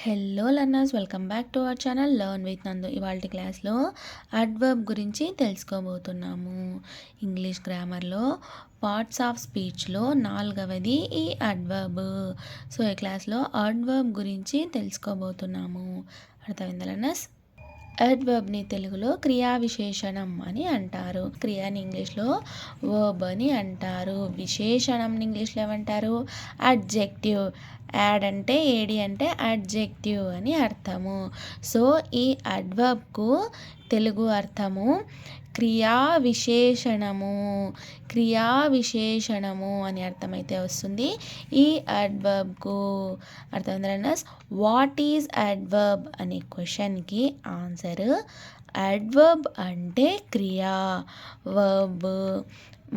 Hello learners, welcome back to our channel learn with నందు. ఇవాళ క్లాస్లో అడ్వర్బ్ గురించి తెలుసుకోబోతున్నాము. ఇంగ్లీష్ గ్రామర్లో పార్ట్స్ ఆఫ్ స్పీచ్లో 4వది ఈ అడ్వర్బ్. సో ఈ క్లాస్లో అడ్వర్బ్ గురించి తెలుసుకోబోతున్నాము. అర్థమైందా లర్నర్స్? అడ్వర్బ్ని తెలుగులో క్రియా విశేషణం అని అంటారు. క్రియాని ఇంగ్లీష్లో వర్బ్ అని అంటారు. విశేషణంని ఇంగ్లీష్లో ఏమంటారు? అడ్జెక్టివ్. యాడ్ అంటే ఏడి అంటే అడ్జెక్టివ్ అని అర్థము. సో ఈ అడ్వర్బ్కు తెలుగు అర్థము క్రియా విశేషణము. క్రియా విశేషణము అని అర్థమైతే వస్తుంది ఈ అడ్వర్బ్కు. అర్థమైందా? వాట్ ఈజ్ అడ్వర్బ్ అనే క్వశ్చన్కి ఆన్సర్ అడ్వర్బ్ అంటే క్రియా, వర్బ్.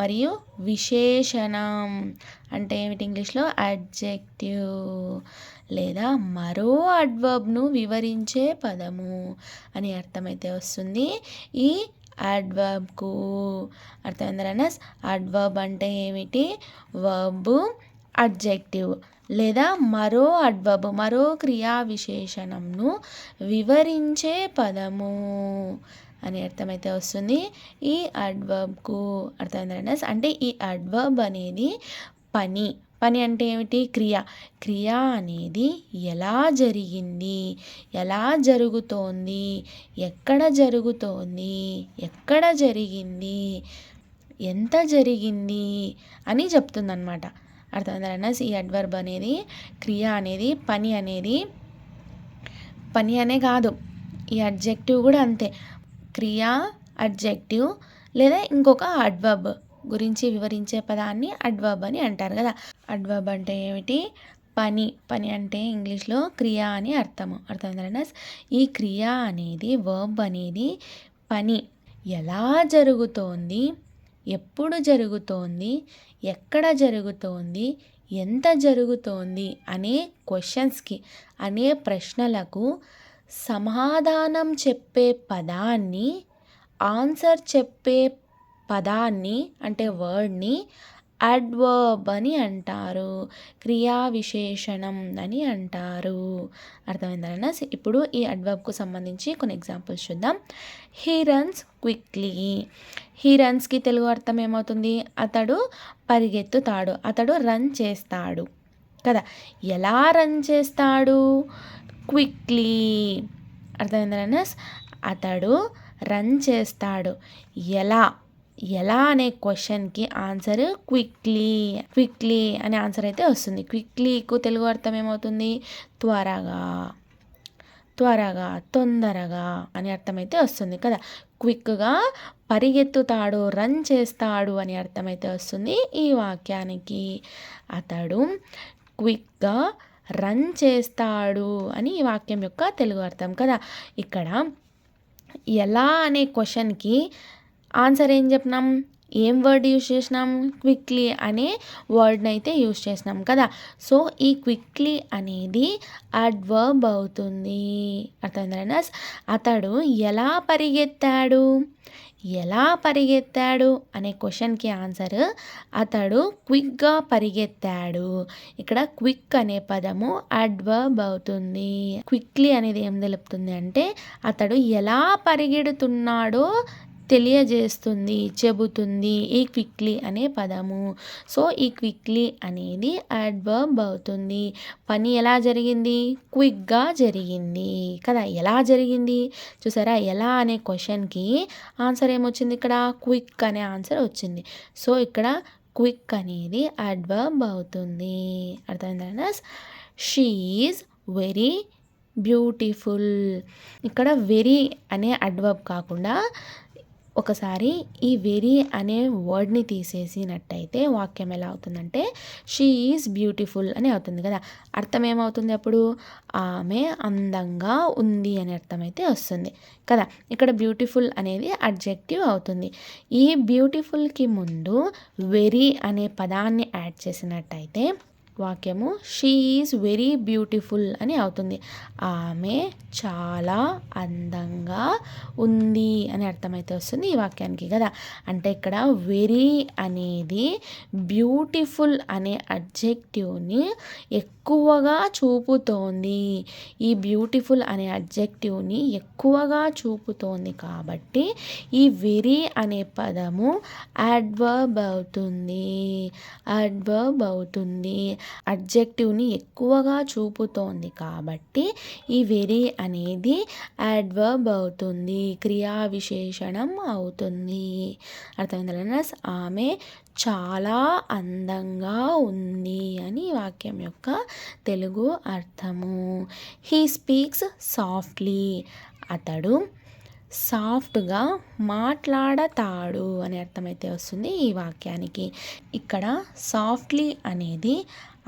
మరియు విశేషణం అంటే ఏమిటి ఇంగ్లీష్లో? అడ్జెక్టివ్ లేదా మరో అడ్వర్బ్ను వివరించే పదము అని అర్థమైతే వస్తుంది ఈ అడ్వర్బ్కు. అర్థమైందా? అడ్వర్బ్ అంటే ఏమిటి? వర్బ్, అడ్జెక్టివ్ లేదా మరో అడ్వర్బ్, మరో క్రియా విశేషణంను వివరించే పదము అని అర్థమైతే వస్తుంది ఈ అడ్వర్బ్కు. అర్థమైందా? అంటే ఈ అడ్వర్బ్ అనేది పని అంటే ఏమిటి? క్రియ అనేది ఎలా జరిగింది, ఎలా జరుగుతోంది, ఎక్కడ జరుగుతోంది, ఎక్కడ జరిగింది, ఎంత జరిగింది అని చెప్తుందన్నమాట. అర్థమైందా? ఈ అడ్వర్బ్ అనేది క్రియ అనేది పని అనే కాదు, ఈ అడ్జెక్టివ్ కూడా అంతే. క్రియా, అడ్జెక్టివ్ లేదా ఇంకొక అడ్వర్బ్ గురించి వివరించే పదాన్ని అడ్వర్బ్ అని అంటారు కదా. అడ్వర్బ్ అంటే ఏమిటి? పని అంటే ఇంగ్లీష్లో క్రియ అని అర్థము. అర్థమైందా? ఈ క్రియ అనేది, వర్బ్ అనేది పని ఎలా జరుగుతోంది, ఎప్పుడు జరుగుతోంది, ఎక్కడ జరుగుతోంది, ఎంత జరుగుతోంది అనే క్వశ్చన్స్కి, అనే ప్రశ్నలకు సమాధానం చెప్పే పదాన్ని, ఆన్సర్ చెప్పే పదాన్ని అంటే వర్డ్ని అడ్వర్బ్ అని అంటారు. క్రియా విశేషణం అని అంటారు. అర్థమైందా? ఇప్పుడు ఈ అడ్వర్బ్కు సంబంధించి కొన్ని ఎగ్జాంపుల్స్ చూద్దాం. He runs quickly. హీ రన్స్కి తెలుగు అర్థం ఏమవుతుంది? అతడు పరిగెత్తుతాడు, అతడు రన్ చేస్తాడు కదా. ఎలా రన్ చేస్తాడు? క్విక్లీ. అర్థమైందా? అతడు రన్ చేస్తాడు. ఎలా అనే క్వశ్చన్కి ఆన్సర్ క్విక్లీ అనే ఆన్సర్ అయితే వస్తుంది. క్విక్లీకు తెలుగు అర్థం ఏమవుతుంది? త్వరగా, తొందరగా అని అర్థమైతే వస్తుంది కదా. క్విక్గా పరిగెత్తుతాడు, రన్ చేస్తాడు అని అర్థమైతే వస్తుంది ఈ వాక్యానికి. అతడు క్విక్గా రన్ చేస్తాడు అని ఈ వాక్యం యొక్క తెలుగు అర్థం కదా. ఇక్కడ ఎలా అనే క్వశ్చన్కి ఆన్సర్ ఏం చెప్పినాం? ఏం వర్డ్ యూజ్ చేసినాం? క్విక్లీ అనే వర్డ్ని అయితే యూజ్ చేసినాం కదా. సో ఈ క్విక్లీ అనేది అడ్వర్బ్ అవుతుంది. అర్థమైందా? అతడు ఎలా పరిగెత్తాడు అనే క్వశ్చన్కి ఆన్సర్ అతడు క్విక్గా పరిగెత్తాడు. ఇక్కడ క్విక్ అనే పదము అడ్వర్బ్ అవుతుంది. క్విక్లీ అనేది ఏం తెలుపుతుంది అంటే అతడు ఎలా పరిగెడుతున్నాడో చెబుతుంది ఈ క్విక్లీ అనే పదము. సో ఈ క్విక్లీ అనేది అడ్వర్బ్ అవుతుంది. పని ఎలా జరిగింది? క్విక్గా జరిగింది కదా. ఎలా జరిగింది చూసారా? ఎలా అనే క్వశ్చన్కి ఆన్సర్ ఏమొచ్చింది? ఇక్కడ క్విక్ అనే ఆన్సర్ వచ్చింది. సో ఇక్కడ క్విక్ అనేది అడ్వర్బ్ అవుతుంది. అర్థమైందా? She is very beautiful. ఇక్కడ వెరీ అనే అడ్వర్బ్ కాకుండా ఒకసారి ఈ వెరీ అనే వర్డ్ని తీసేసినట్టయితే వాక్యం ఎలా అవుతుందంటే షీ ఈజ్ బ్యూటిఫుల్ అని అవుతుంది కదా. అర్థం ఏమవుతుంది అప్పుడు? ఆమె అందంగా ఉంది అని అర్థం అయితే వస్తుంది కదా. ఇక్కడ బ్యూటిఫుల్ అనేది అడ్జెక్టివ్ అవుతుంది. ఈ బ్యూటిఫుల్కి ముందు వెరీ అనే పదాన్ని యాడ్ చేసినట్టయితే వాక్యము షీ ఈజ్ వెరీ బ్యూటిఫుల్ అని అవుతుంది. ఆమె చాలా అందంగా ఉంది అని అర్థమైతే వస్తుంది ఈ వాక్యానికి కదా. అంటే ఇక్కడ వెరీ అనేది బ్యూటిఫుల్ అనే అడ్జెక్టివ్ని ఎక్కువగా చూపుతోంది. ఈ బ్యూటిఫుల్ అనే అడ్జెక్టివ్ని ఎక్కువగా చూపుతోంది కాబట్టి ఈ వెరీ అనే పదము అడ్వర్బ్ అవుతుంది. అడ్వర్బ్ అవుతుంది. అడ్జెక్టివ్ని ఎక్కువగా చూపుతోంది కాబట్టి ఈ వెరీ అనేది అడ్వర్బ్ అవుతుంది, క్రియా విశేషణం అవుతుంది. అర్థమైందా? ఆమె చాలా అందంగా ఉంది అని వాక్యం యొక్క తెలుగు అర్థము. He speaks softly. అతడు సాఫ్ట్గా మాట్లాడతాడు అని అర్థమైతే వస్తుంది ఈ వాక్యానికి. ఇక్కడ సాఫ్ట్లీ అనేది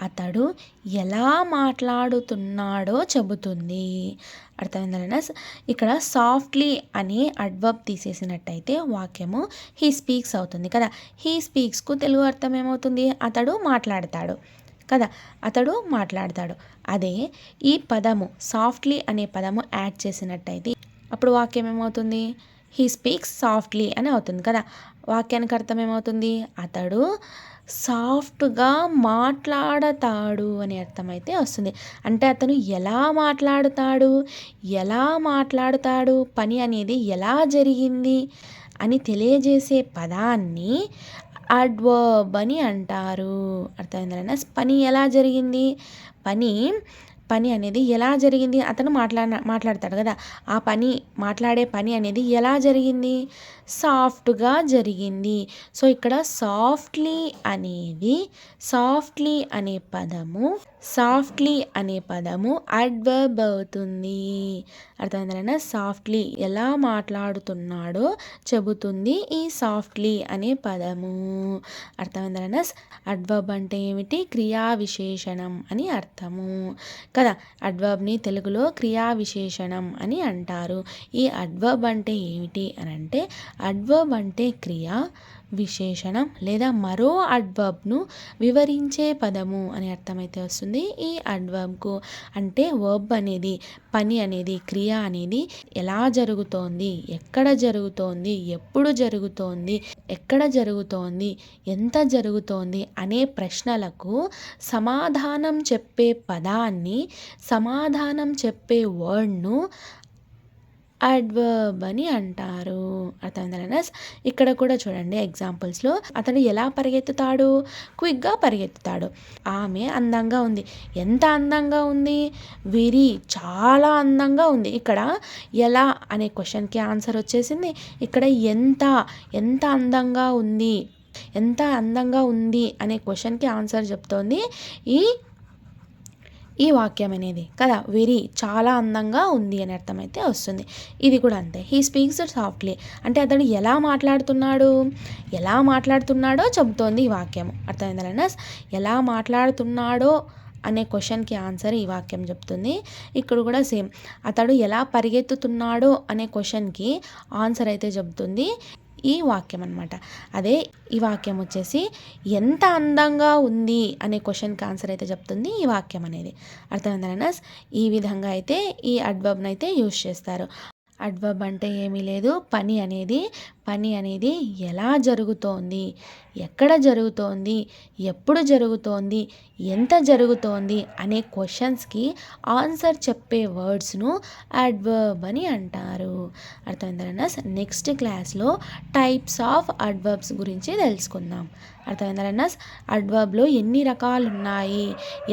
అతడు ఎలా మాట్లాడుతున్నాడో చెబుతుంది. అర్థమైందా? ఇక్కడ సాఫ్ట్లీ అని అడ్వర్బ్ తీసేసినట్టయితే వాక్యము హీ స్పీక్స్ అవుతుంది కదా. హీ స్పీక్స్కు తెలుగు అర్థం ఏమవుతుంది? అతడు మాట్లాడతాడు కదా, అతడు మాట్లాడతాడు. అదే ఈ పదము సాఫ్ట్లీ అనే పదము యాడ్ చేసినట్టయితే అప్పుడు వాక్యం ఏమవుతుంది? హీ స్పీక్స్ సాఫ్ట్లీ అని అవుతుంది కదా. వాక్యానికి అర్థం ఏమవుతుంది? అతడు సాఫ్ట్గా మాట్లాడతాడు అని అర్థమైతే వస్తుంది. అంటే అతను ఎలా మాట్లాడుతాడు, పని అనేది ఎలా జరిగింది అని తెలియజేసే పదాన్ని అడ్వర్బ్ అని అంటారు. అర్థమైందా? పని ఎలా జరిగింది, పని అనేది ఎలా జరిగింది, అతను మాట్లాడతాడు కదా. ఆ మాట్లాడే పని అనేది ఎలా జరిగింది? సాఫ్ట్గా జరిగింది. సో ఇక్కడ సాఫ్ట్లీ అనే పదము అడ్వర్బ్ అవుతుంది. అర్థమైందా? సాఫ్ట్లీ ఎలా మాట్లాడుతున్నాడో చెబుతుంది ఈ సాఫ్ట్లీ అనే పదము. అర్థమైందా? అడ్వర్బ్ అంటే ఏమిటి? క్రియా విశేషణం అని అర్థము కదా. అడ్వర్బ్ని తెలుగులో క్రియా విశేషణం అని అంటారు. ఈ అడ్వర్బ్ అంటే ఏమిటి అని అంటే, అడ్వర్బ్ అంటే క్రియా విశేషణం లేదా మరో అడ్వర్బ్ను వివరించే పదము అని అర్థమైతే వస్తుంది ఈ అడ్వర్బ్కు. అంటే వర్బ్ అనేది, పని అనేది, క్రియ అనేది ఎలా జరుగుతోంది, ఎక్కడ జరుగుతోంది, ఎప్పుడు జరుగుతోంది, ఎక్కడ జరుగుతోంది, ఎంత జరుగుతోంది అనే ప్రశ్నలకు సమాధానం చెప్పే పదాన్ని, సమాధానం చెప్పే వర్డ్ను అడ్వర్బ్ అని అంటారు. అర్థమైందా? ఇక్కడ కూడా చూడండి ఎగ్జాంపుల్స్లో అతడు ఎలా పరిగెత్తుతాడు? క్విక్గా పరిగెత్తుతాడు. ఆమె అందంగా ఉంది. ఎంత అందంగా ఉంది? వెరీ, చాలా అందంగా ఉంది. ఇక్కడ ఎలా అనే క్వశ్చన్కి ఆన్సర్ వచ్చేసింది. ఇక్కడ ఎంత అందంగా ఉంది, ఎంత అందంగా ఉంది అనే క్వశ్చన్కి ఆన్సర్ చెప్తోంది ఈ వాక్యం అనేది కదా. వెరీ, చాలా అందంగా ఉంది అని అర్థమైతే వస్తుంది. ఇది కూడా అంతే. హీ స్పీక్స్ సాఫ్ట్లీ అంటే అతడు ఎలా మాట్లాడుతున్నాడో చెబుతోంది ఈ వాక్యము. అర్థమైందా? ఎలా మాట్లాడుతున్నాడో అనే క్వశ్చన్కి ఆన్సర్ ఈ వాక్యం చెప్తుంది. ఇక్కడ కూడా సేమ్, అతడు ఎలా పరిగెత్తుతున్నాడో అనే క్వశ్చన్కి ఆన్సర్ అయితే చెబుతుంది ఈ వాక్యం అనమాట. అదే ఈ వాక్యం వచ్చేసి ఎంత అందంగా ఉంది అనే క్వశ్చన్కి ఆన్సర్ అయితే చెప్తుంది ఈ వాక్యం అనేది. అర్థమైందా? ఈ విధంగా అయితే ఈ అడ్వర్బ్ని అయితే యూజ్ చేస్తారు. అడ్వర్బ్ అంటే ఏమీ లేదు, పని అనేది ఎలా జరుగుతోంది, ఎక్కడ జరుగుతోంది, ఎప్పుడు జరుగుతోంది, ఎంత జరుగుతోంది అనే క్వశ్చన్స్కి ఆన్సర్ చెప్పే వర్డ్స్ను అడ్వర్బ్ అని అంటారు. అర్థమైందా? నెక్స్ట్ క్లాస్లో టైప్స్ ఆఫ్ అడ్వర్బ్స్ గురించి తెలుసుకుందాం. అర్థమైందా? అడ్వర్బ్లో ఎన్ని రకాలు ఉన్నాయి,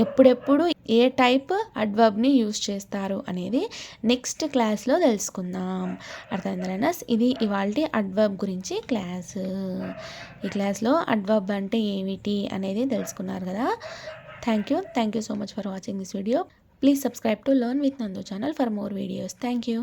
ఎప్పుడెప్పుడు ఏ టైప్ అడ్వర్బ్ని యూజ్ చేస్తారు అనేది నెక్స్ట్ క్లాస్లో తెలుసుకుందాం. అర్థమైందా? ఇది ఇవాల్టి అడ్వర్బ్ గురించి క్లాస్. ఈ క్లాస్లో అడ్వర్బ్ అంటే ఏమిటి అనేది తెలుసుకున్నారు కదా. Thank you so much for watching this video. Please subscribe to learn with Nandu channel for more videos. Thank you.